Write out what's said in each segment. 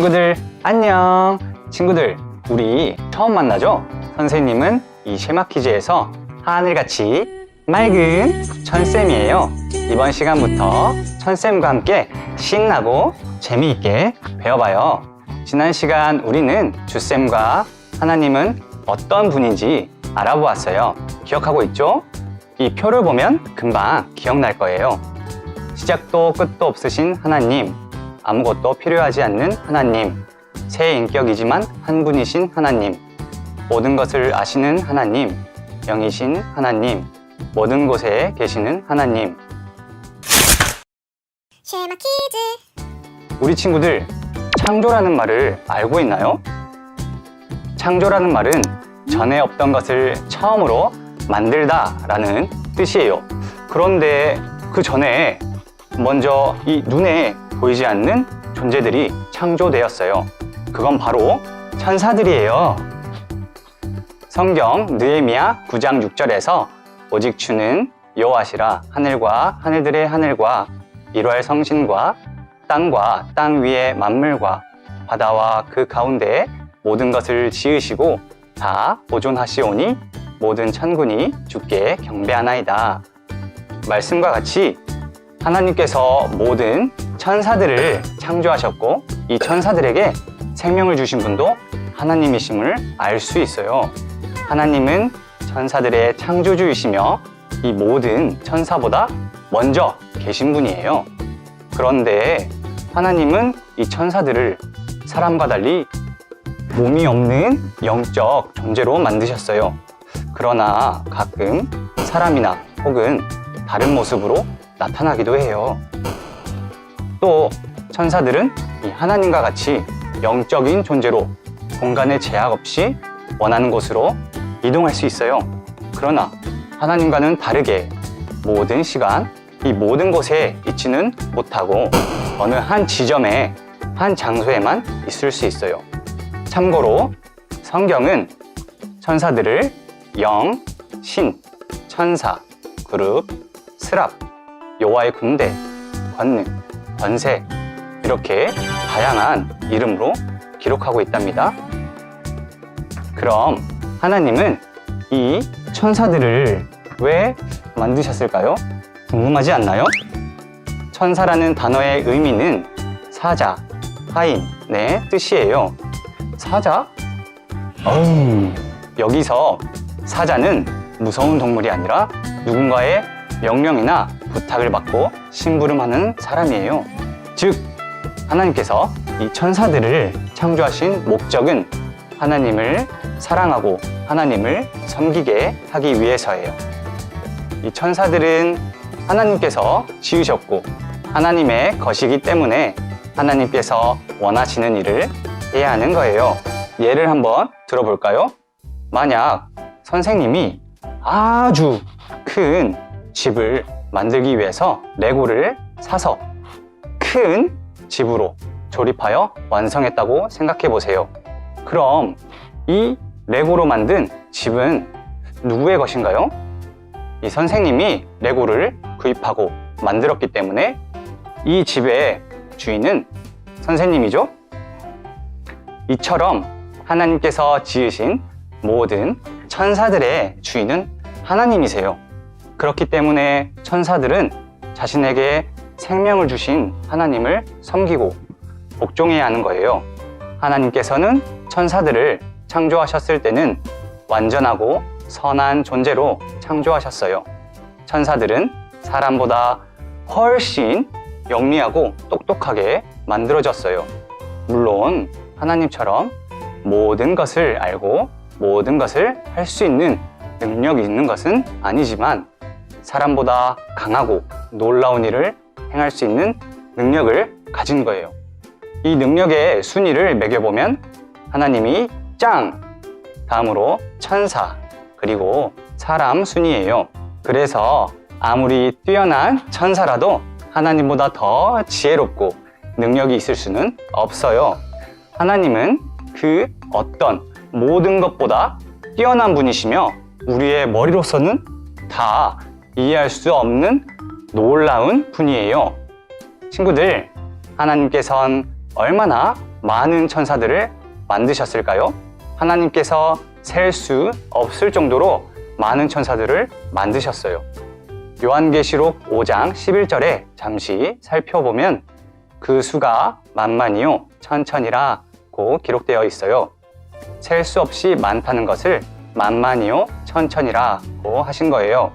친구들 안녕. 친구들, 우리 처음 만나죠? 선생님은 이 쉐마 퀴즈에서 하늘같이 맑은 천쌤이에요. 이번 시간부터 천쌤과 함께 신나고 재미있게 배워봐요. 지난 시간 우리는 주쌤과 하나님은 어떤 분인지 알아보았어요. 기억하고 있죠? 이 표를 보면 금방 기억날 거예요. 시작도 끝도 없으신 하나님, 아무것도 필요하지 않는 하나님, 세 인격이지만 한 분이신 하나님, 모든 것을 아시는 하나님, 영이신 하나님, 모든 곳에 계시는 하나님. 쉐마 퀴즈. 우리 친구들, 창조라는 말을 알고 있나요? 창조라는 말은 전에 없던 것을 처음으로 만들다 라는 뜻이에요. 그런데 그 전에 먼저 이 눈에 보이지 않는 존재들이 창조되었어요. 그건 바로 천사들이에요. 성경 느헤미야 9장 6절에서 오직 주는 여호와시라, 하늘과 하늘들의 하늘과 이루할 성신과 땅 위의 만물과 바다와 그 가운데 모든 것을 지으시고 다 보존하시오니 모든 천군이 주께 경배하나이다. 말씀과 같이 하나님께서 모든 천사들을 창조하셨고 이 천사들에게 생명을 주신 분도 하나님이심을 알 수 있어요. 하나님은 천사들의 창조주이시며 이 모든 천사보다 먼저 계신 분이에요. 그런데 하나님은 이 천사들을 사람과 달리 몸이 없는 영적 존재로 만드셨어요. 그러나 가끔 사람이나 혹은 다른 모습으로 나타나기도 해요. 또 천사들은 이 하나님과 같이 영적인 존재로 공간의 제약 없이 원하는 곳으로 이동할 수 있어요. 그러나 하나님과는 다르게 모든 시간, 이 모든 곳에 있지는 못하고 어느 한 지점에, 한 장소에만 있을 수 있어요. 참고로 성경은 천사들을 영, 신, 천사, 그룹, 스랍, 여호와의 군대, 권능, 권세 이렇게 다양한 이름으로 기록하고 있답니다. 그럼 하나님은 이 천사들을 왜 만드셨을까요? 궁금하지 않나요? 천사라는 단어의 의미는 사자, 하인의 뜻이에요. 사자? 여기서 사자는 무서운 동물이 아니라 누군가의 명령이나 부탁을 받고 심부름하는 사람이에요. 즉, 하나님께서 이 천사들을 창조하신 목적은 하나님을 사랑하고 하나님을 섬기게 하기 위해서예요. 이 천사들은 하나님께서 지으셨고 하나님의 것이기 때문에 하나님께서 원하시는 일을 해야 하는 거예요. 예를 한번 들어볼까요? 만약 선생님이 아주 큰 집을 만들기 위해서 레고를 사서 큰 집으로 조립하여 완성했다고 생각해 보세요. 그럼 이 레고로 만든 집은 누구의 것인가요? 이 선생님이 레고를 구입하고 만들었기 때문에 이 집의 주인은 선생님이죠. 이처럼 하나님께서 지으신 모든 천사들의 주인은 하나님이세요. 그렇기 때문에 천사들은 자신에게 생명을 주신 하나님을 섬기고 복종해야 하는 거예요. 하나님께서는 천사들을 창조하셨을 때는 완전하고 선한 존재로 창조하셨어요. 천사들은 사람보다 훨씬 영리하고 똑똑하게 만들어졌어요. 물론 하나님처럼 모든 것을 알고 모든 것을 할 수 있는 능력이 있는 것은 아니지만 사람보다 강하고 놀라운 일을 행할 수 있는 능력을 가진 거예요. 이 능력의 순위를 매겨보면 하나님이 짱! 다음으로 천사, 그리고 사람 순이에요. 그래서 아무리 뛰어난 천사라도 하나님보다 더 지혜롭고 능력이 있을 수는 없어요. 하나님은 그 어떤 모든 것보다 뛰어난 분이시며 우리의 머리로서는 다 이해할 수 없는 놀라운 분이에요. 친구들, 하나님께서는 얼마나 많은 천사들을 만드셨을까요? 하나님께서 셀 수 없을 정도로 많은 천사들을 만드셨어요. 요한계시록 5장 11절에 잠시 살펴보면 그 수가 만만이요 천천이라고 기록되어 있어요. 셀 수 없이 많다는 것을 만만이요 천천이라고 하신 거예요.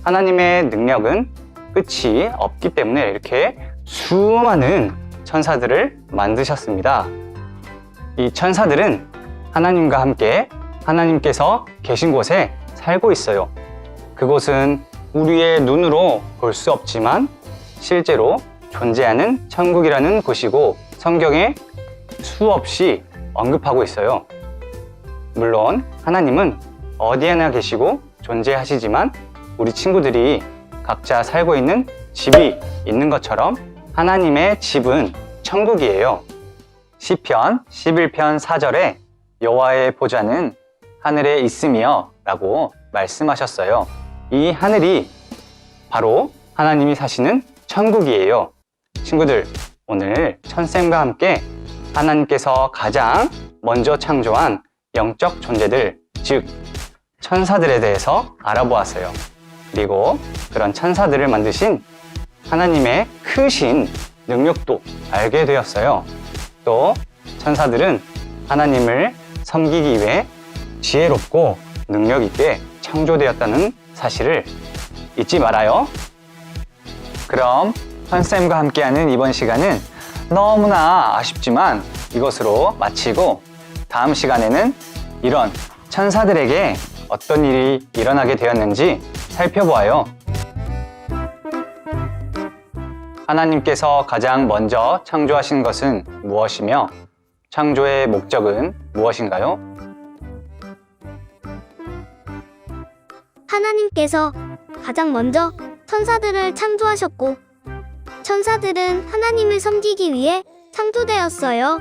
하나님의 능력은 끝이 없기 때문에 이렇게 수많은 천사들을 만드셨습니다. 이 천사들은 하나님과 함께 하나님께서 계신 곳에 살고 있어요. 그곳은 우리의 눈으로 볼 수 없지만 실제로 존재하는 천국이라는 곳이고 성경에 수없이 언급하고 있어요. 물론 하나님은 어디에나 계시고 존재하시지만 우리 친구들이 각자 살고 있는 집이 있는 것처럼 하나님의 집은 천국이에요. 시편 11편 4절에 여호와의 보좌는 하늘에 있으며 라고 말씀하셨어요. 이 하늘이 바로 하나님이 사시는 천국이에요. 친구들, 오늘 천쌤과 함께 하나님께서 가장 먼저 창조한 영적 존재들, 즉 천사들에 대해서 알아보았어요. 그리고 그런 천사들을 만드신 하나님의 크신 능력도 알게 되었어요. 또 천사들은 하나님을 섬기기 위해 지혜롭고 능력 있게 창조되었다는 사실을 잊지 말아요. 그럼 천쌤과 함께하는 이번 시간은 너무나 아쉽지만 이것으로 마치고 다음 시간에는 이런 천사들에게 어떤 일이 일어나게 되었는지 살펴보아요. 하나님께서 가장 먼저 창조하신 것은 무엇이며 창조의 목적은 무엇인가요? 하나님께서 가장 먼저 천사들을 창조하셨고 천사들은 하나님을 섬기기 위해 창조되었어요.